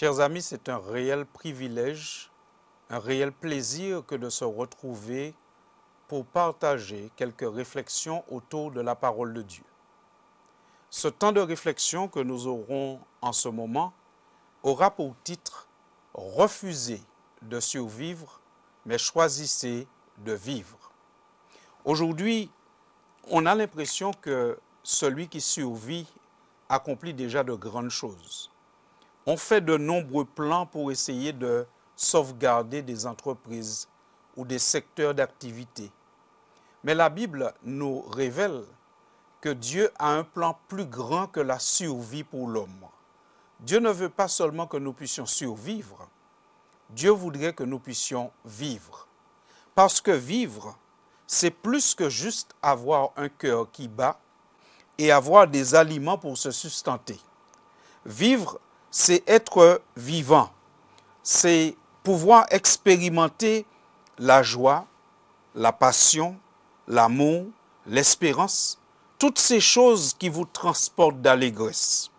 Chers amis, c'est un réel privilège, un réel plaisir que de se retrouver pour partager quelques réflexions autour de la parole de Dieu. Ce temps de réflexion que nous aurons en ce moment aura pour titre « Refusez de survivre, mais choisissez de vivre ». Aujourd'hui, on a l'impression que celui qui survit accomplit déjà de grandes choses. On fait de nombreux plans pour essayer de sauvegarder des entreprises ou des secteurs d'activité. Mais la Bible nous révèle que Dieu a un plan plus grand que la survie pour l'homme. Dieu ne veut pas seulement que nous puissions survivre, Dieu voudrait que nous puissions vivre. Parce que vivre, c'est plus que juste avoir un cœur qui bat et avoir des aliments pour se sustenter. Vivre, c'est être vivant, c'est pouvoir expérimenter la joie, la passion, l'amour, l'espérance, toutes ces choses qui vous transportent d'allégresse.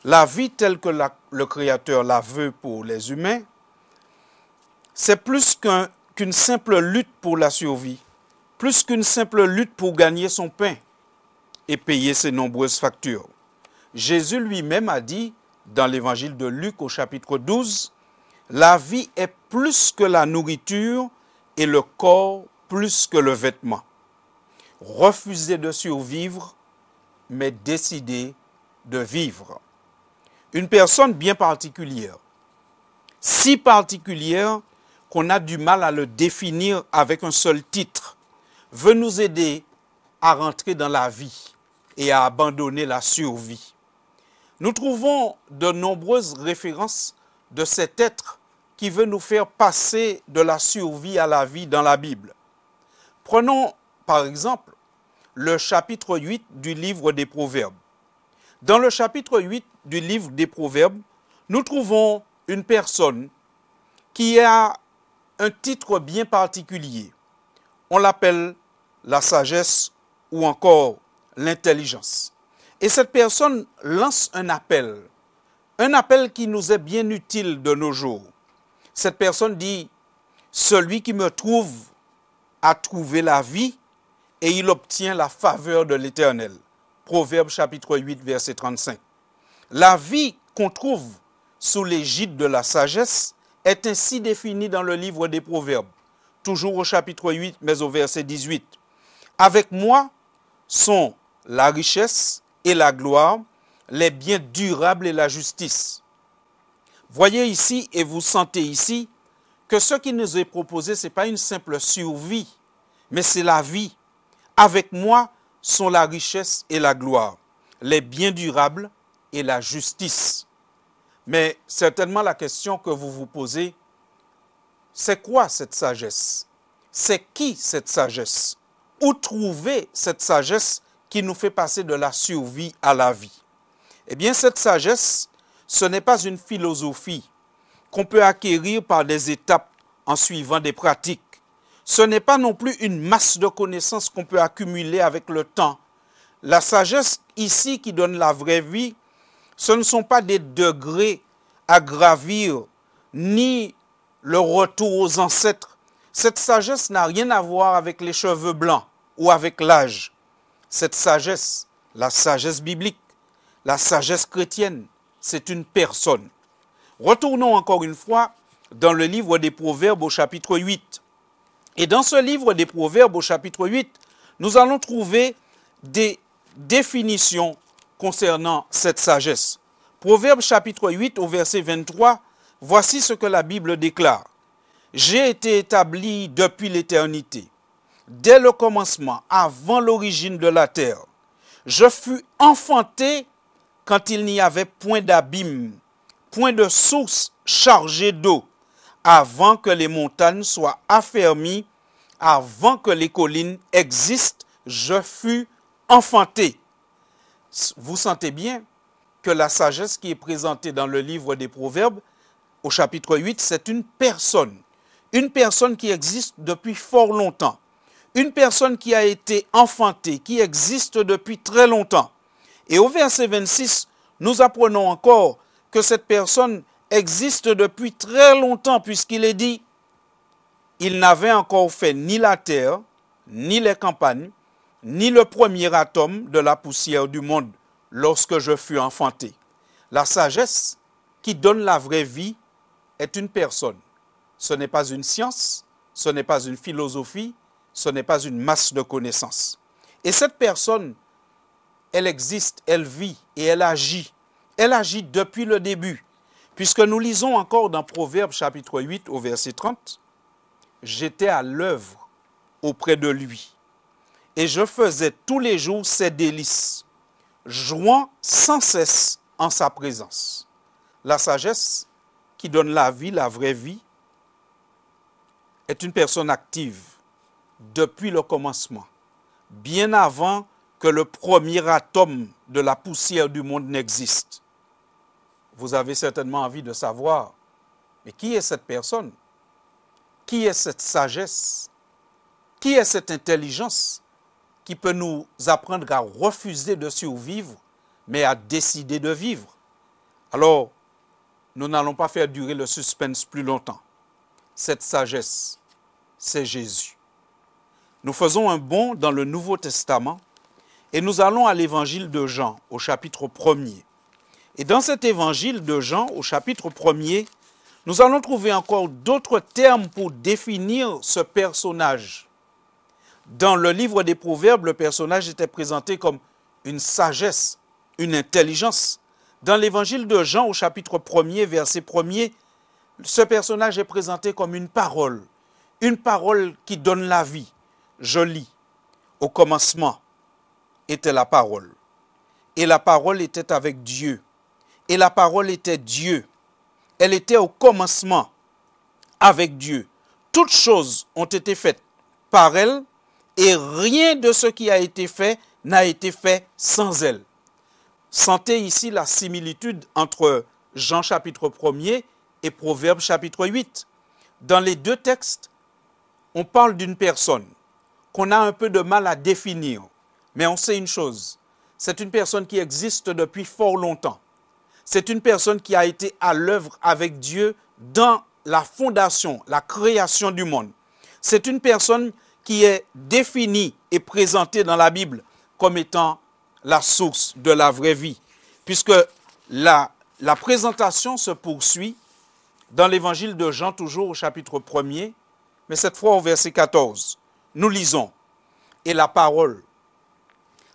La vie telle que le Créateur la veut pour les humains, c'est plus qu'une simple lutte pour la survie, plus qu'une simple lutte pour gagner son pain et payer ses nombreuses factures. Jésus lui-même a dit, dans l'évangile de Luc au chapitre 12, « La vie est plus que la nourriture et le corps plus que le vêtement. Refusez de survivre, mais décidez de vivre. » Une personne bien particulière, si particulière qu'on a du mal à le définir avec un seul titre, veut nous aider à rentrer dans la vie et à abandonner la survie. Nous trouvons de nombreuses références de cet être qui veut nous faire passer de la survie à la vie dans la Bible. Prenons par exemple le chapitre 8 du livre des Proverbes. Dans le chapitre 8 du livre des Proverbes, nous trouvons une personne qui a un titre bien particulier. On l'appelle la sagesse ou encore l'intelligence. Et cette personne lance un appel qui nous est bien utile de nos jours. Cette personne dit, « Celui qui me trouve a trouvé la vie et il obtient la faveur de l'Éternel. » Proverbe chapitre 8, verset 35. La vie qu'on trouve sous l'égide de la sagesse est ainsi définie dans le livre des Proverbes, toujours au chapitre 8, mais au verset 18. « Avec moi sont la richesse et la gloire, les biens durables et la justice. » Voyez ici et vous sentez ici que ce qui nous est proposé, ce n'est pas une simple survie, mais c'est la vie. Avec moi sont la richesse et la gloire, les biens durables et la justice. Mais certainement la question que vous vous posez, c'est quoi cette sagesse? C'est qui cette sagesse? Où trouver cette sagesse qui nous fait passer de la survie à la vie? Eh bien, cette sagesse, ce n'est pas une philosophie qu'on peut acquérir par des étapes en suivant des pratiques. Ce n'est pas non plus une masse de connaissances qu'on peut accumuler avec le temps. La sagesse ici qui donne la vraie vie, ce ne sont pas des degrés à gravir, ni le retour aux ancêtres. Cette sagesse n'a rien à voir avec les cheveux blancs ou avec l'âge. Cette sagesse, la sagesse biblique, la sagesse chrétienne, c'est une personne. Retournons encore une fois dans le livre des Proverbes au chapitre 8. Et dans ce livre des Proverbes au chapitre 8, nous allons trouver des définitions concernant cette sagesse. Proverbes chapitre 8 au verset 23, voici ce que la Bible déclare. « J'ai été établi depuis l'éternité, dès le commencement, avant l'origine de la terre. Je fus enfanté quand il n'y avait point d'abîme, point de source chargée d'eau, avant que les montagnes soient affermies, avant que les collines existent, je fus enfanté. » Vous sentez bien que la sagesse qui est présentée dans le livre des Proverbes, au chapitre 8, c'est une personne qui existe depuis fort longtemps, une personne qui a été enfantée, qui existe depuis très longtemps. Et au verset 26, nous apprenons encore que cette personne existe depuis très longtemps, puisqu'il est dit, il n'avait encore fait ni la terre, ni les campagnes, ni le premier atome de la poussière du monde lorsque je fus enfanté. La sagesse qui donne la vraie vie est une personne. Ce n'est pas une science, ce n'est pas une philosophie, ce n'est pas une masse de connaissances. Et cette personne, elle existe, elle vit et elle agit. Elle agit depuis le début. Puisque nous lisons encore dans Proverbes chapitre 8 au verset 30, « J'étais à l'œuvre auprès de lui, et je faisais tous les jours ses délices, jouant sans cesse en sa présence. » La sagesse qui donne la vie, la vraie vie, est une personne active depuis le commencement, bien avant que le premier atome de la poussière du monde n'existe. Vous avez certainement envie de savoir, mais qui est cette personne? Qui est cette sagesse? Qui est cette intelligence qui peut nous apprendre à refuser de survivre, mais à décider de vivre? Alors, nous n'allons pas faire durer le suspense plus longtemps. Cette sagesse, c'est Jésus. Nous faisons un bond dans le Nouveau Testament et nous allons à l'évangile de Jean, au chapitre 1er. Et dans cet évangile de Jean, au chapitre 1er, nous allons trouver encore d'autres termes pour définir ce personnage. Dans le livre des Proverbes, le personnage était présenté comme une sagesse, une intelligence. Dans l'évangile de Jean, au chapitre 1er, verset 1er, ce personnage est présenté comme une parole qui donne la vie. Je lis, au commencement était la parole, et la parole était avec Dieu, et la parole était Dieu. Elle était au commencement avec Dieu. Toutes choses ont été faites par elle, et rien de ce qui a été fait n'a été fait sans elle. Sentez ici la similitude entre Jean chapitre 1er et Proverbes chapitre 8. Dans les deux textes, on parle d'une personne qu'on a un peu de mal à définir. Mais on sait une chose, c'est une personne qui existe depuis fort longtemps. C'est une personne qui a été à l'œuvre avec Dieu dans la fondation, la création du monde. C'est une personne qui est définie et présentée dans la Bible comme étant la source de la vraie vie. Puisque la présentation se poursuit dans l'évangile de Jean, toujours au chapitre 1er, mais cette fois au verset 14. Nous lisons, « Et la parole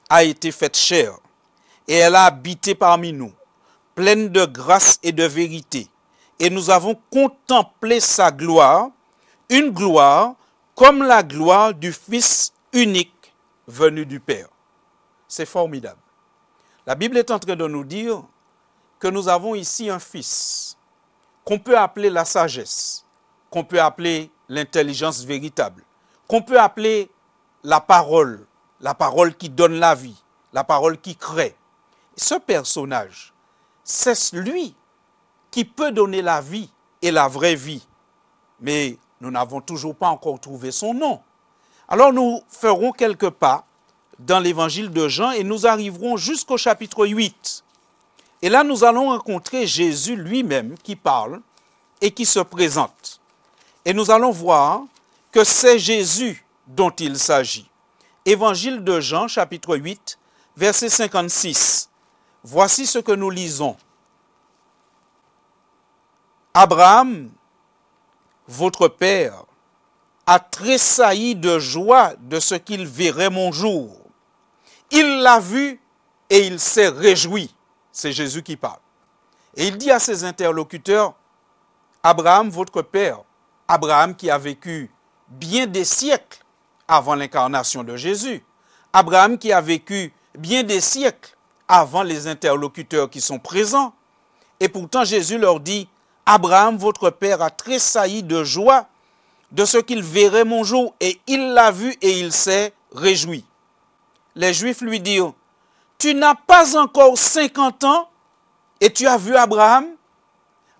a été faite chair, et elle a habité parmi nous, pleine de grâce et de vérité. Et nous avons contemplé sa gloire, une gloire comme la gloire du Fils unique venu du Père. » C'est formidable. La Bible est en train de nous dire que nous avons ici un Fils, qu'on peut appeler la sagesse, qu'on peut appeler l'intelligence véritable, qu'on peut appeler la parole qui donne la vie, la parole qui crée. Ce personnage, c'est lui qui peut donner la vie et la vraie vie. Mais nous n'avons toujours pas encore trouvé son nom. Alors nous ferons quelques pas dans l'évangile de Jean et nous arriverons jusqu'au chapitre 8. Et là, nous allons rencontrer Jésus lui-même qui parle et qui se présente. Et nous allons voir que c'est Jésus dont il s'agit. Évangile de Jean, chapitre 8, verset 56. Voici ce que nous lisons. Abraham, votre père, a tressailli de joie de ce qu'il verrait mon jour. Il l'a vu et il s'est réjoui. C'est Jésus qui parle. Et il dit à ses interlocuteurs, Abraham, votre père, Abraham qui a vécu bien des siècles avant l'incarnation de Jésus, Abraham qui a vécu bien des siècles avant les interlocuteurs qui sont présents. Et pourtant Jésus leur dit, Abraham, votre père, a tressailli de joie de ce qu'il verrait mon jour, et il l'a vu et il s'est réjoui. Les Juifs lui dirent, tu n'as pas encore 50 ans et tu as vu Abraham?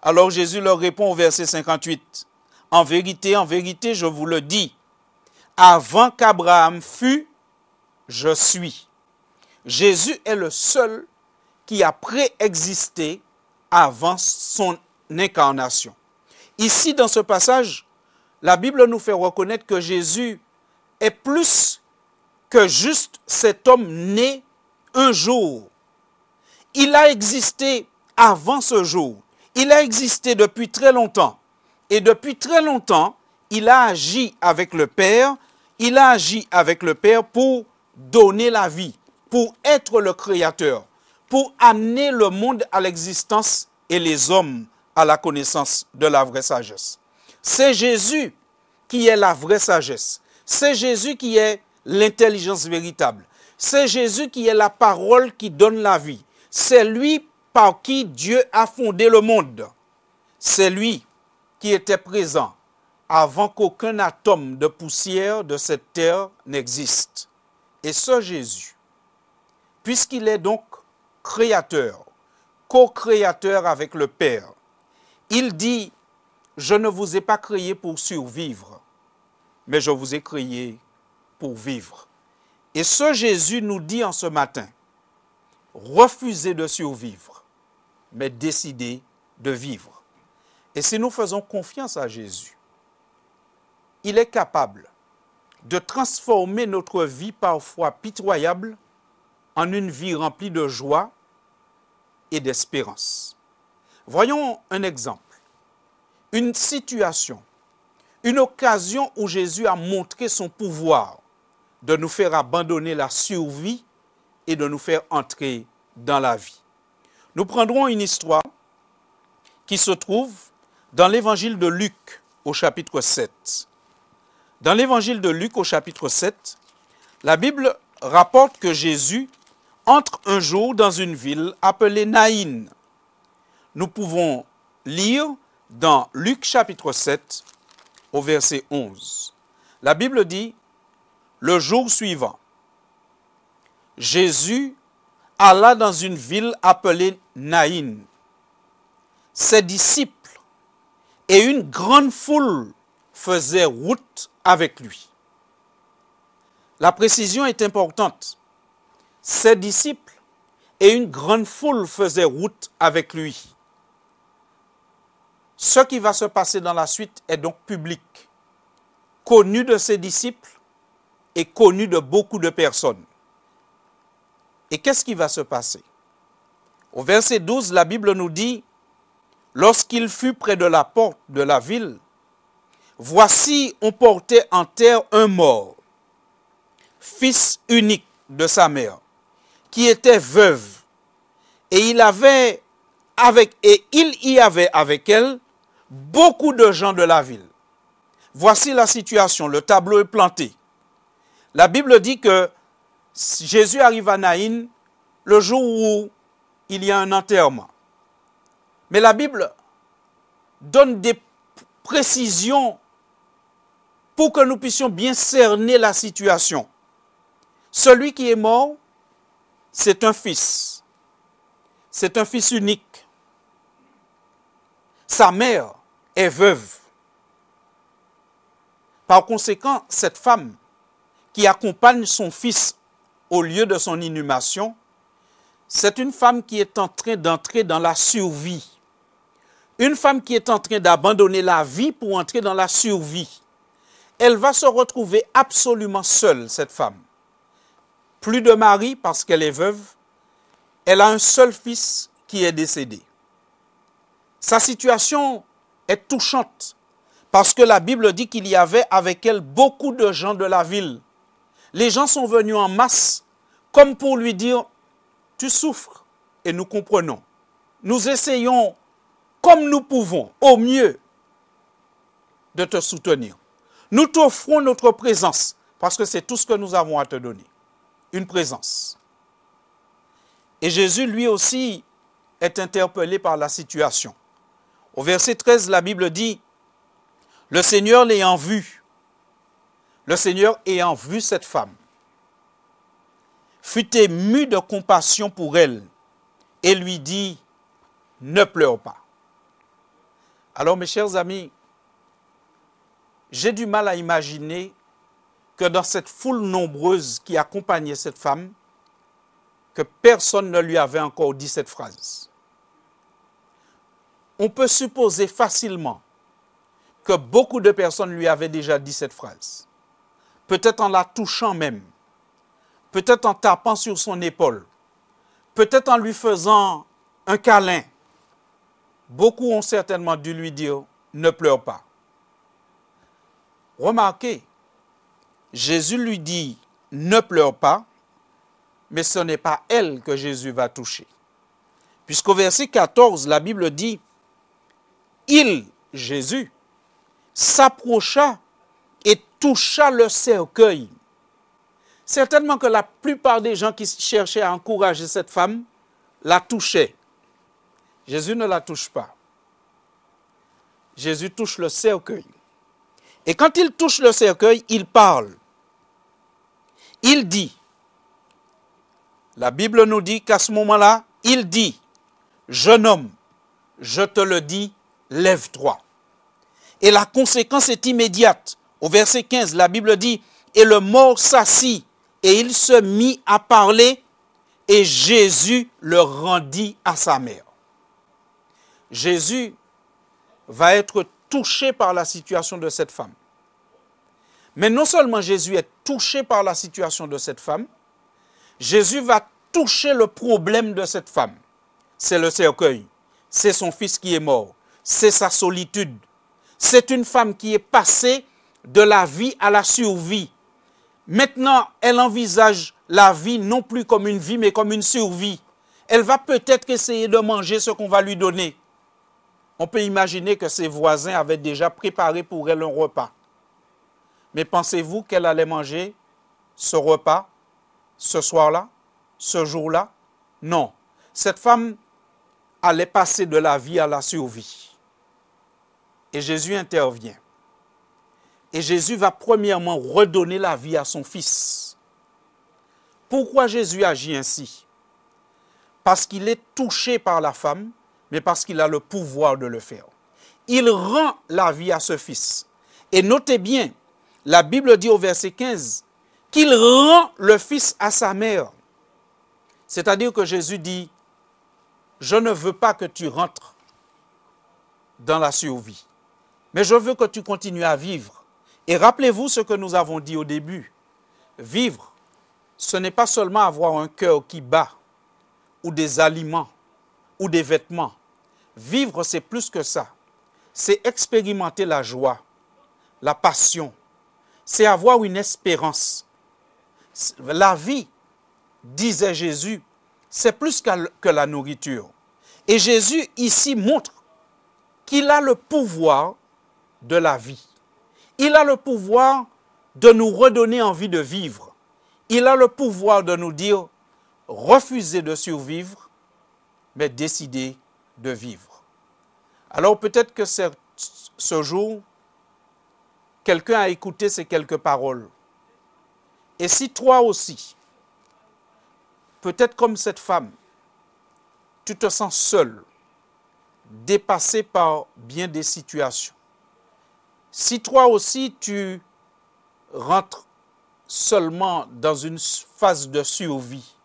Alors Jésus leur répond au verset 58, en vérité, je vous le dis, avant qu'Abraham fût, je suis. Jésus est le seul qui a préexisté avant son incarnation. Ici, dans ce passage, la Bible nous fait reconnaître que Jésus est plus que juste cet homme né un jour. Il a existé avant ce jour. Il a existé depuis très longtemps. Et depuis très longtemps, il a agi avec le Père. Il a agi avec le Père pour donner la vie, pour être le Créateur, pour amener le monde à l'existence et les hommes à la connaissance de la vraie sagesse. C'est Jésus qui est la vraie sagesse. C'est Jésus qui est l'intelligence véritable. C'est Jésus qui est la parole qui donne la vie. C'est lui par qui Dieu a fondé le monde. C'est lui qui était présent avant qu'aucun atome de poussière de cette terre n'existe. Et ce Jésus, puisqu'il est donc créateur, co-créateur avec le Père, il dit, je ne vous ai pas créé pour survivre, mais je vous ai créé pour vivre. Et ce Jésus nous dit en ce matin, refusez de survivre, mais décidez de vivre. Et si nous faisons confiance à Jésus, il est capable de transformer notre vie parfois pitoyable en une vie remplie de joie et d'espérance. Voyons un exemple, une situation, une occasion où Jésus a montré son pouvoir de nous faire abandonner la survie et de nous faire entrer dans la vie. Nous prendrons une histoire qui se trouve dans l'évangile de Luc au chapitre 7. Dans l'évangile de Luc au chapitre 7, la Bible rapporte que Jésus entre un jour dans une ville appelée Naïn. Nous pouvons lire dans Luc chapitre 7 au verset 11. La Bible dit, le jour suivant, Jésus alla dans une ville appelée Naïn. Ses disciples et une grande foule faisaient route avec lui. La précision est importante. Ses disciples et une grande foule faisaient route avec lui. Ce qui va se passer dans la suite est donc public, connu de ses disciples et connu de beaucoup de personnes. Et qu'est-ce qui va se passer? Au verset 12, la Bible nous dit, lorsqu'il fut près de la porte de la ville, voici, on portait en terre un mort, fils unique de sa mère, qui était veuve, et il y avait avec elle beaucoup de gens de la ville. Voici la situation, le tableau est planté. La Bible dit que Jésus arrive à Naïn le jour où il y a un enterrement. Mais la Bible donne des précisions pour que nous puissions bien cerner la situation. Celui qui est mort, c'est un fils. C'est un fils unique. Sa mère est veuve. Par conséquent, cette femme qui accompagne son fils au lieu de son inhumation, c'est une femme qui est en train d'entrer dans la survie. Une femme qui est en train d'abandonner la vie pour entrer dans la survie. Elle va se retrouver absolument seule, cette femme. Plus de mari parce qu'elle est veuve. Elle a un seul fils qui est décédé. Sa situation est touchante parce que la Bible dit qu'il y avait avec elle beaucoup de gens de la ville. Les gens sont venus en masse comme pour lui dire « Tu souffres et nous comprenons. Nous essayons comme nous pouvons, au mieux, de te soutenir. Nous t'offrons notre présence parce que c'est tout ce que nous avons à te donner. Une présence. » Et Jésus, lui aussi, est interpellé par la situation. Au verset 13, la Bible dit, le Seigneur l'ayant vu, cette femme, fut ému de compassion pour elle et lui dit, ne pleure pas. Alors, mes chers amis, j'ai du mal à imaginer que dans cette foule nombreuse qui accompagnait cette femme, que personne ne lui avait encore dit cette phrase. on peut supposer facilement que beaucoup de personnes lui avaient déjà dit cette phrase. Peut-être en la touchant même, peut-être en tapant sur son épaule, peut-être en lui faisant un câlin. Beaucoup ont certainement dû lui dire « ne pleure pas ». Remarquez, Jésus lui dit « ne pleure pas », mais ce n'est pas elle que Jésus va toucher. Puisqu'au verset 14, la Bible dit « il, Jésus, s'approcha et toucha le cercueil ». Certainement que la plupart des gens qui cherchaient à encourager cette femme la touchaient. Jésus ne la touche pas. Jésus touche le cercueil. Et quand il touche le cercueil, il parle. Il dit, la Bible nous dit qu'à ce moment-là, il dit, jeune homme, je te le dis, lève-toi. Et la conséquence est immédiate. Au verset 15, la Bible dit, et le mort s'assit, et il se mit à parler, et Jésus le rendit à sa mère. Jésus va être touché par la situation de cette femme. Mais non seulement Jésus est touché par la situation de cette femme, Jésus va toucher le problème de cette femme. C'est le cercueil, c'est son fils qui est mort, c'est sa solitude. C'est une femme qui est passée de la vie à la survie. Maintenant, elle envisage la vie non plus comme une vie, mais comme une survie. Elle va peut-être essayer de manger ce qu'on va lui donner. On peut imaginer que ses voisins avaient déjà préparé pour elle un repas. Mais pensez-vous qu'elle allait manger ce repas, ce soir-là, ce jour-là? Non. Cette femme allait passer de la vie à la survie. Et Jésus intervient. Et Jésus va premièrement redonner la vie à son fils. Pourquoi Jésus agit ainsi? Parce qu'il est touché par la femme, mais parce qu'il a le pouvoir de le faire. Il rend la vie à ce fils. Et notez bien, la Bible dit au verset 15 qu'il rend le fils à sa mère. C'est-à-dire que Jésus dit, je ne veux pas que tu rentres dans la survie, mais je veux que tu continues à vivre. Et rappelez-vous ce que nous avons dit au début. Vivre, ce n'est pas seulement avoir un cœur qui bat, ou des aliments, ou des vêtements. Vivre, c'est plus que ça. C'est expérimenter la joie, la passion. C'est avoir une espérance. La vie, disait Jésus, c'est plus que la nourriture. Et Jésus ici montre qu'il a le pouvoir de la vie. Il a le pouvoir de nous redonner envie de vivre. Il a le pouvoir de nous dire, refusez de survivre, mais décidez de vivre. Alors peut-être que ce jour, quelqu'un a écouté ces quelques paroles. Et si toi aussi, peut-être comme cette femme, tu te sens seul, dépassé par bien des situations. Si toi aussi tu rentres seulement dans une phase de survie,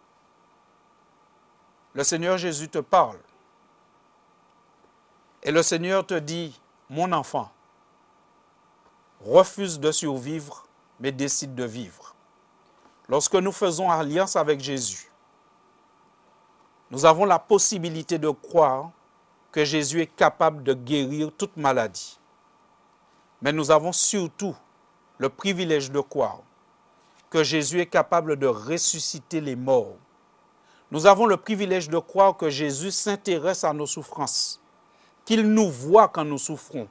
le Seigneur Jésus te parle. Et le Seigneur te dit, mon enfant, refuse de survivre, mais décide de vivre. Lorsque nous faisons alliance avec Jésus, nous avons la possibilité de croire que Jésus est capable de guérir toute maladie. Mais nous avons surtout le privilège de croire que Jésus est capable de ressusciter les morts. Nous avons le privilège de croire que Jésus s'intéresse à nos souffrances, qu'il nous voit quand nous souffrons,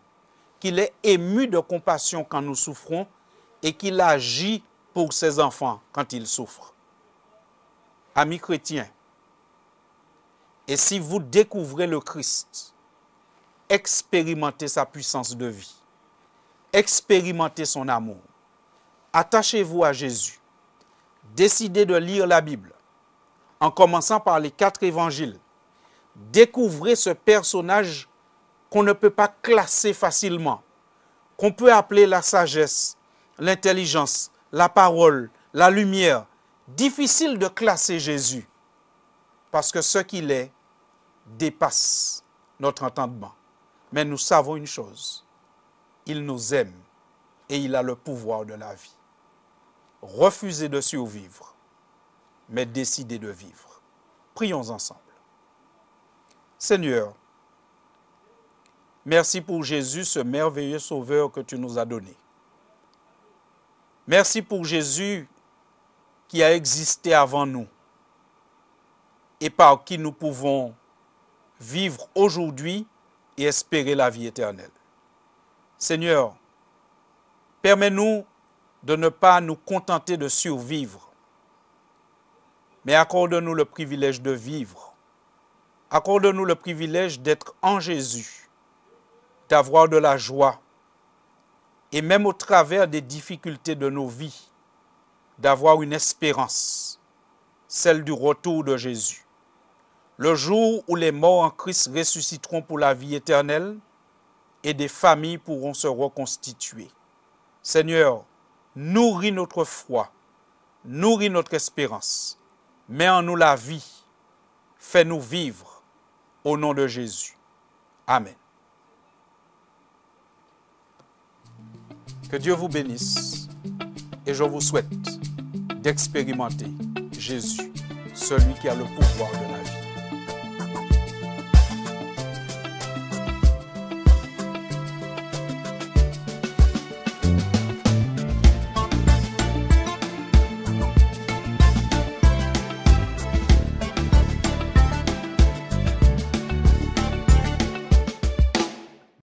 qu'il est ému de compassion quand nous souffrons et qu'il agit pour ses enfants quand ils souffrent. Amis chrétiens, et si vous découvrez le Christ, expérimentez sa puissance de vie, expérimentez son amour, attachez-vous à Jésus, décidez de lire la Bible, en commençant par les 4 évangiles. Découvrez ce personnage qu'on ne peut pas classer facilement, qu'on peut appeler la sagesse, l'intelligence, la parole, la lumière. Difficile de classer Jésus, parce que ce qu'il est dépasse notre entendement. Mais nous savons une chose, il nous aime et il a le pouvoir de la vie. Refusez de survivre, mais décidez de vivre. Prions ensemble. Seigneur, merci pour Jésus, ce merveilleux sauveur que tu nous as donné. Merci pour Jésus qui a existé avant nous et par qui nous pouvons vivre aujourd'hui et espérer la vie éternelle. Seigneur, permets-nous de ne pas nous contenter de survivre, mais accorde-nous le privilège de vivre. Accorde-nous le privilège d'être en Jésus, d'avoir de la joie, et même au travers des difficultés de nos vies, d'avoir une espérance, celle du retour de Jésus. Le jour où les morts en Christ ressusciteront pour la vie éternelle et des familles pourront se reconstituer. Seigneur, nourris notre foi, nourris notre espérance, mets en nous la vie, fais-nous vivre au nom de Jésus. Amen. Que Dieu vous bénisse et je vous souhaite d'expérimenter Jésus, celui qui a le pouvoir de la vie.